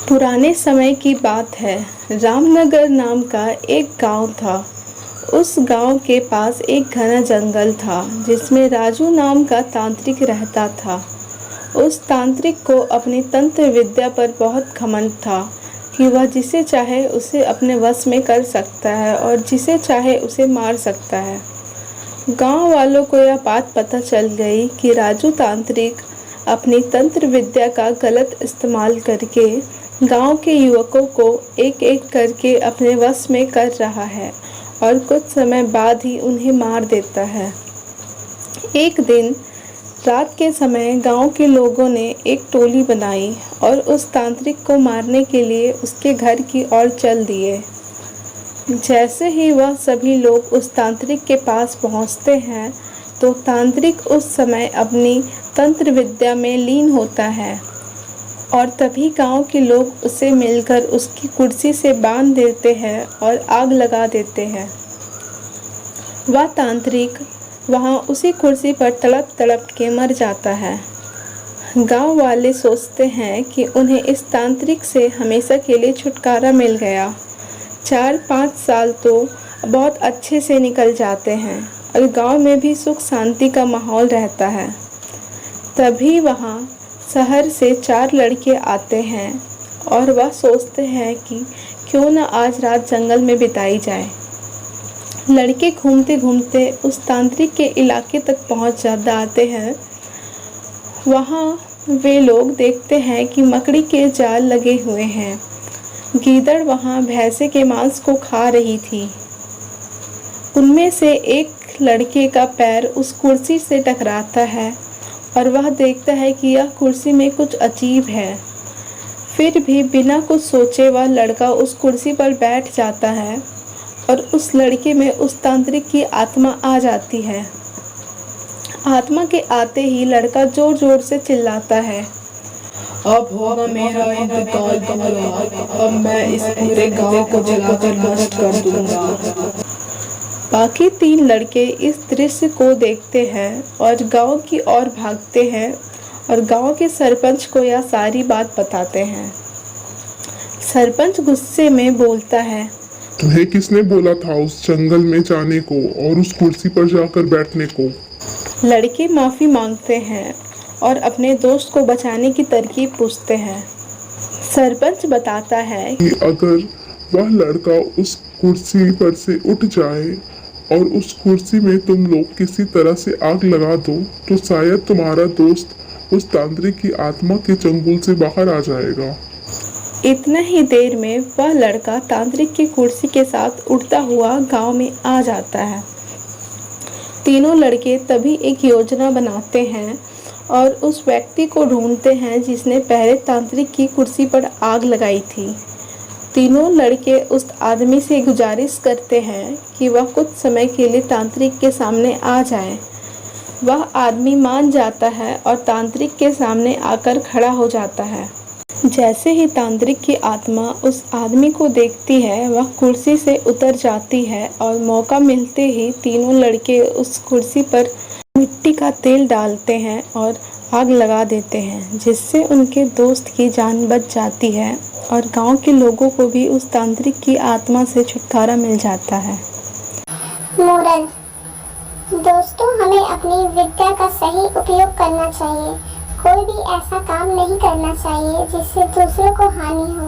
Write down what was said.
पुराने समय की बात है। रामनगर नाम का एक गांव था। उस गांव के पास एक घना जंगल था जिसमें राजू नाम का तांत्रिक रहता था। उस तांत्रिक को अपनी तंत्र विद्या पर बहुत घमंड था कि वह जिसे चाहे उसे अपने वश में कर सकता है और जिसे चाहे उसे मार सकता है। गांव वालों को यह बात पता चल गई कि राजू तांत्रिक अपनी तंत्र विद्या का गलत इस्तेमाल करके गांव के युवकों को एक एक करके अपने वश में कर रहा है और कुछ समय बाद ही उन्हें मार देता है। एक दिन रात के समय गांव के लोगों ने एक टोली बनाई और उस तांत्रिक को मारने के लिए उसके घर की ओर चल दिए। जैसे ही वह सभी लोग उस तांत्रिक के पास पहुंचते हैं तो तांत्रिक उस समय अपनी तंत्र विद्या में लीन होता है और तभी गांव के लोग उसे मिलकर उसकी कुर्सी से बांध देते हैं और आग लगा देते हैं। वह तांत्रिक वहां उसी कुर्सी पर तड़प तड़प के मर जाता है। गांव वाले सोचते हैं कि उन्हें इस तांत्रिक से हमेशा के लिए छुटकारा मिल गया। 4-5 साल तो बहुत अच्छे से निकल जाते हैं और गांव में भी सुख शांति का माहौल रहता है। तभी वहां शहर से 4 लड़के आते हैं और वह सोचते हैं कि क्यों न आज रात जंगल में बिताई जाए। लड़के घूमते घूमते उस तांत्रिक के इलाके तक पहुंच जाते हैं। वहां वे लोग देखते हैं कि मकड़ी के जाल लगे हुए हैं। गीदड़ वहां भैंसे के मांस को खा रही थी। उनमें से एक लड़के का पैर उस कुर्सी से टकराता है और वह देखता है कि यह कुर्सी में कुछ अजीब है। फिर भी बिना कुछ सोचे वह लड़का उस कुर्सी पर बैठ जाता है और उस लड़के में उस तांत्रिक की आत्मा आ जाती है। आत्मा के आते ही लड़का जोर जोर से चिल्लाता है, अब होगा मेरा इंतकाल तुम्हारा, अब मैं इस पूरे गांव को जलाकर नष्ट कर दूंगा। बाकी 3 लड़के इस दृश्य को देखते हैं और गांव की ओर भागते हैं और गांव के सरपंच को यह सारी बात बताते हैं। सरपंच गुस्से में बोलता है, तुम्हें किसने बोला था उस जंगल में जाने को और उस कुर्सी पर जाकर बैठने को? लड़के माफी मांगते हैं और अपने दोस्त को बचाने की तरकीब पूछते हैं। सरपंच बताता है कि अगर वह लड़का उस कुर्सी पर से उठ जाए और उस कुर्सी में तुम लोग किसी तरह से आग लगा दो तो शायद तुम्हारा दोस्त उस तांत्रिक की आत्मा के चंगुल से बाहर आ जाएगा। इतना ही देर में वह लड़का तांत्रिक की कुर्सी के साथ उड़ता हुआ गांव में आ जाता है। तीनों लड़के तभी एक योजना बनाते हैं और उस व्यक्ति को ढूंढते हैं जिसने पहले तांत्रिक की कुर्सी पर आग लगाई थी। तीनों लड़के उस आदमी से गुजारिश करते हैं कि वह कुछ समय के लिए तांत्रिक के सामने आ जाए। वह आदमी मान जाता है और तांत्रिक के सामने आकर खड़ा हो जाता है। जैसे ही तांत्रिक की आत्मा उस आदमी को देखती है वह कुर्सी से उतर जाती है और मौका मिलते ही तीनों लड़के उस कुर्सी पर मिट्टी का तेल डालते हैं और आग लगा देते हैं, जिससे उनके दोस्त की जान बच जाती है और गांव के लोगों को भी उस तांत्रिक की आत्मा से छुटकारा मिल जाता है। मोरल: दोस्तों, हमें अपनी विद्या का सही उपयोग करना चाहिए। कोई भी ऐसा काम नहीं करना चाहिए जिससे दूसरों को हानि हो।